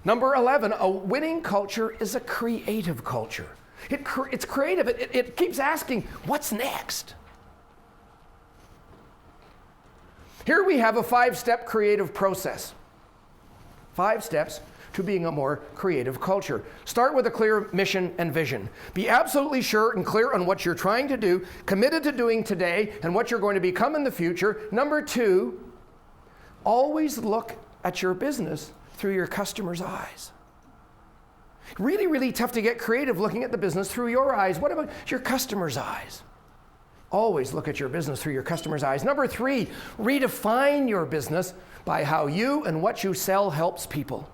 Number 11, a winning culture is a creative culture. It's creative. It keeps asking, what's next? Here we have a 5-step creative process. 5 steps to being a more creative culture. Start with a clear mission and vision. Be absolutely sure and clear on what you're trying to do, committed to doing today, and what you're going to become in the future. Number 2, always look at your business through your customer's eyes. Really, really tough to get creative looking at the business through your eyes. What about your customer's eyes? Always look at your business through your customer's eyes. Number 3, redefine your business by how you and what you sell helps people.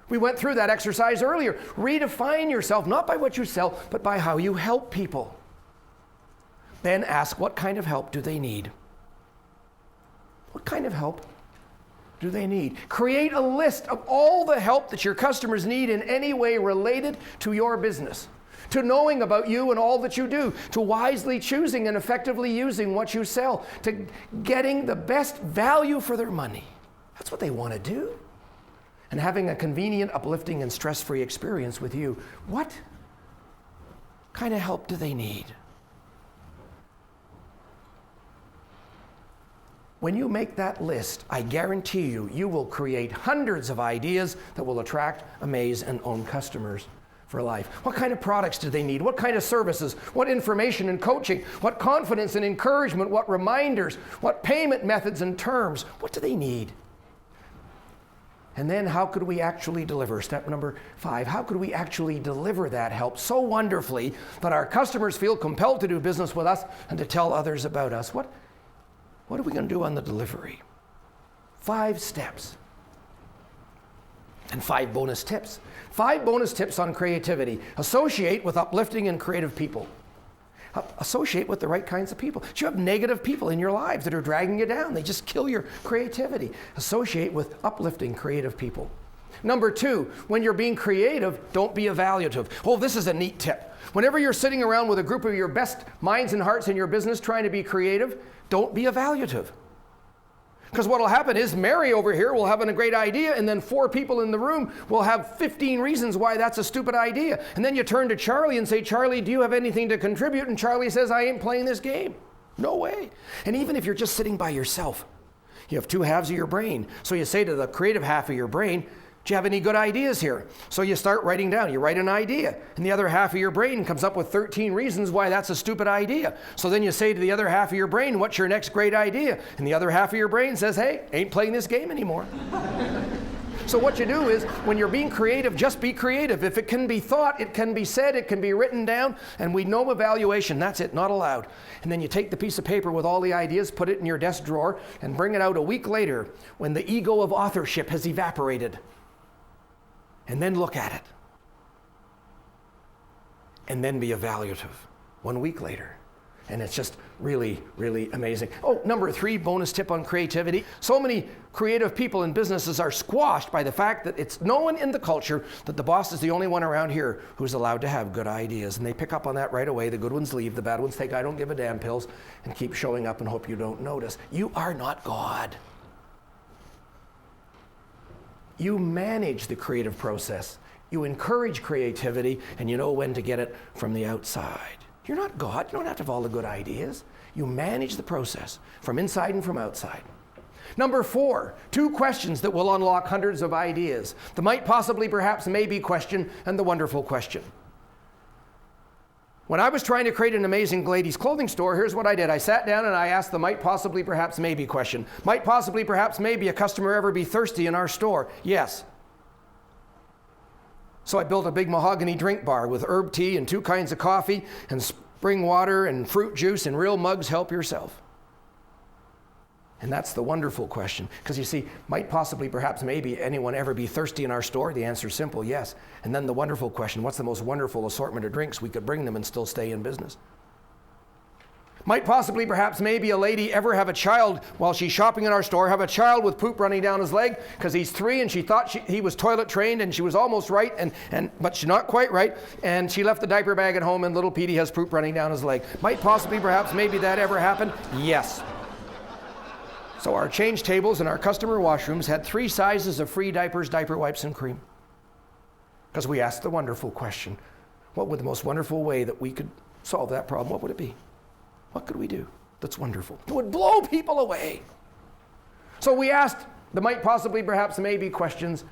We went through that exercise earlier. Redefine yourself, not by what you sell, but by how you help people. Then ask, what kind of help do they need? What kind of help do they need? Create a list of all the help that your customers need in any way related to your business, to knowing about you and all that you do, to wisely choosing and effectively using what you sell, to getting the best value for their money. That's what they want to do. And having a convenient, uplifting, and stress-free experience with you. What kind of help do they need? When you make that list, I guarantee you, you will create hundreds of ideas that will attract, amaze, and own customers for life. What kind of products do they need? What kind of services? What information and coaching? What confidence and encouragement? What reminders? What payment methods and terms? What do they need? And then how could we actually deliver? Step number 5, how could we actually deliver that help so wonderfully that our customers feel compelled to do business with us and to tell others about us? What are we going to do on the delivery? 5 steps. And 5 bonus tips. 5 bonus tips on creativity. Associate with uplifting and creative people. Associate with the right kinds of people. You have negative people in your lives that are dragging you down. They just kill your creativity. Associate with uplifting, creative people. Number 2, when you're being creative, don't be evaluative. Oh, this is a neat tip. Whenever you're sitting around with a group of your best minds and hearts in your business trying to be creative, don't be evaluative. Because what will happen is Mary over here will have a great idea, and then 4 people in the room will have 15 reasons why that's a stupid idea. And then you turn to Charlie and say, Charlie, do you have anything to contribute? And Charlie says, I ain't playing this game. No way. And even if you're just sitting by yourself, you have 2 halves of your brain. So you say to the creative half of your brain, do you have any good ideas here? So you start writing down. You write an idea. And the other half of your brain comes up with 13 reasons why that's a stupid idea. So then you say to the other half of your brain, what's your next great idea? And the other half of your brain says, hey, ain't playing this game anymore. So what you do is, when you're being creative, just be creative. If it can be thought, it can be said, it can be written down, and we know evaluation. That's it, not allowed. And then you take the piece of paper with all the ideas, put it in your desk drawer, and bring it out a week later when the ego of authorship has evaporated. And then look at it. And then be evaluative 1 week later. And it's just really, really amazing. Oh, number 3, bonus tip on creativity. So many creative people in businesses are squashed by the fact that it's known in the culture that the boss is the only one around here who's allowed to have good ideas. And they pick up on that right away. The good ones leave, the bad ones take I don't give a damn pills and keep showing up and hope you don't notice. You are not God. You manage the creative process. You encourage creativity, and you know when to get it from the outside. You're not God. You don't have to have all the good ideas. You manage the process from inside and from outside. Number 4, 2 questions that will unlock hundreds of ideas. The might, possibly, perhaps, maybe question and the wonderful question. When I was trying to create an amazing ladies' clothing store, here's what I did. I sat down and I asked the might, possibly, perhaps, maybe question. Might, possibly, perhaps, maybe a customer ever be thirsty in our store? Yes. So I built a big mahogany drink bar with herb tea and 2 kinds of coffee and spring water and fruit juice and real mugs. Help yourself. And that's the wonderful question. Because you see, might, possibly, perhaps, maybe anyone ever be thirsty in our store? The answer is simple, yes. And then the wonderful question, what's the most wonderful assortment of drinks we could bring them and still stay in business? Might, possibly, perhaps, maybe a lady ever have a child while she's shopping in our store, have a child with poop running down his leg because he's 3 and she thought he was toilet trained and she was almost right, but she's not quite right, and she left the diaper bag at home and little Petey has poop running down his leg. Might, possibly, perhaps, maybe that ever happened? Yes. So our change tables and our customer washrooms had 3 sizes of free diapers, diaper wipes, and cream. Because we asked the wonderful question, what would the most wonderful way that we could solve that problem, what would it be? What could we do that's wonderful? It would blow people away. So we asked the might possibly, perhaps, maybe questions.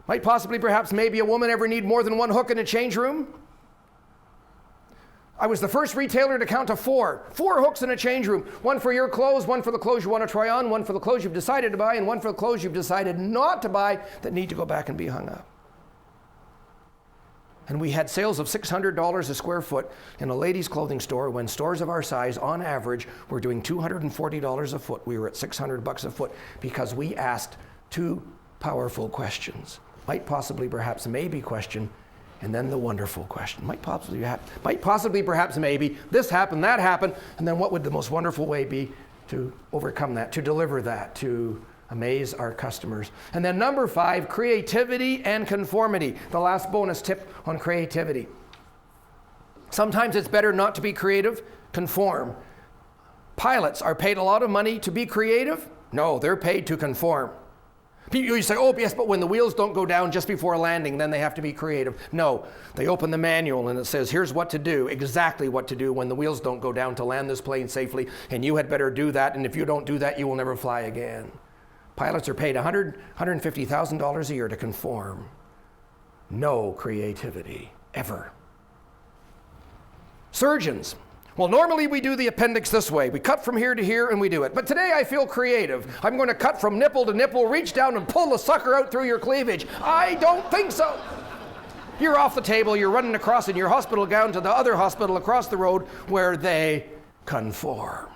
Might possibly, perhaps, maybe a woman ever need more than 1 hook in a change room? I was the first retailer to count to 4. 4 hooks in a change room. 1 for your clothes, 1 for the clothes you want to try on, 1 for the clothes you've decided to buy, and 1 for the clothes you've decided not to buy that need to go back and be hung up. And we had sales of $600 a square foot in a ladies' clothing store when stores of our size, on average, were doing $240 a foot. We were at $600 a foot because we asked 2 powerful questions. Might possibly, perhaps, maybe question, and then the wonderful question. Might possibly, perhaps, maybe, this happened, that happened, and then what would the most wonderful way be to overcome that, to deliver that, to amaze our customers? And then number 5, creativity and conformity. The last bonus tip on creativity. Sometimes it's better not to be creative, conform. Pilots are paid a lot of money to be creative? No, they're paid to conform. You say, oh, yes, but when the wheels don't go down just before landing, then they have to be creative. No, they open the manual and it says, here's what to do, exactly what to do when the wheels don't go down to land this plane safely, and you had better do that, and if you don't do that, you will never fly again. Pilots are paid $150,000 a year to conform. No creativity, ever. Surgeons. Well, normally we do the appendix this way. We cut from here to here and we do it. But today I feel creative. I'm going to cut from nipple to nipple, reach down and pull the sucker out through your cleavage. I don't think so. You're off the table, you're running across in your hospital gown to the other hospital across the road where they conform.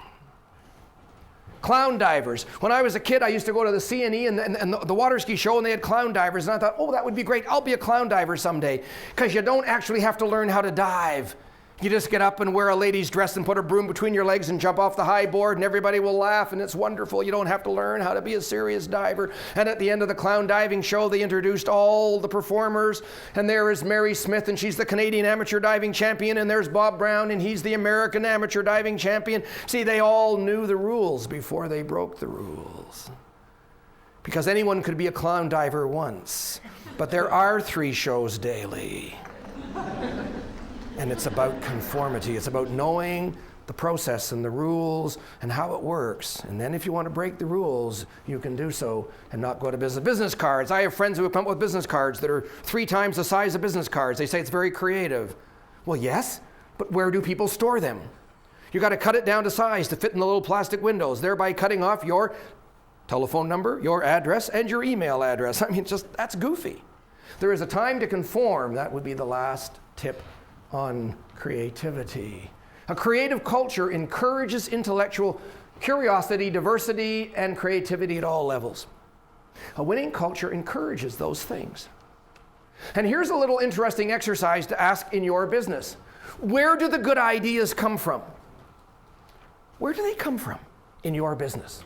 Clown divers. When I was a kid, I used to go to the CNE and the water ski show, and they had clown divers, and I thought, oh, that would be great. I'll be a clown diver someday, because you don't actually have to learn how to dive. You just get up and wear a lady's dress and put a broom between your legs and jump off the high board, and everybody will laugh, and it's wonderful. You don't have to learn how to be a serious diver. And at the end of the clown diving show, they introduced all the performers, and there is Mary Smith, and she's the Canadian amateur diving champion, and there's Bob Brown, and he's the American amateur diving champion. See, they all knew the rules before they broke the rules. Because anyone could be a clown diver once, but there are 3 shows daily. And it's about conformity. It's about knowing the process and the rules and how it works. And then if you want to break the rules, you can do so and not go to business. Business cards. I have friends who have come up with business cards that are 3 times the size of business cards. They say it's very creative. Well, yes, but where do people store them? You got to cut it down to size to fit in the little plastic windows, thereby cutting off your telephone number, your address, and your email address. I mean, that's goofy. There is a time to conform. That would be the last tip on creativity. A creative culture encourages intellectual curiosity, diversity, and creativity at all levels. A winning culture encourages those things. And here's a little interesting exercise to ask in your business. Where do the good ideas come from? Where do they come from in your business?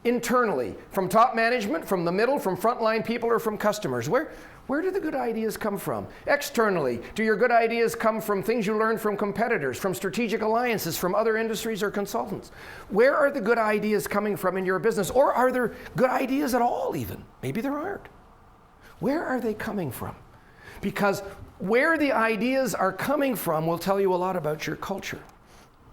Internally, from top management, from the middle, from frontline people, or from customers? Where do the good ideas come from? Externally, do your good ideas come from things you learn from competitors, from strategic alliances, from other industries or consultants? Where are the good ideas coming from in your business? Or are there good ideas at all even? Maybe there aren't. Where are they coming from? Because where the ideas are coming from will tell you a lot about your culture.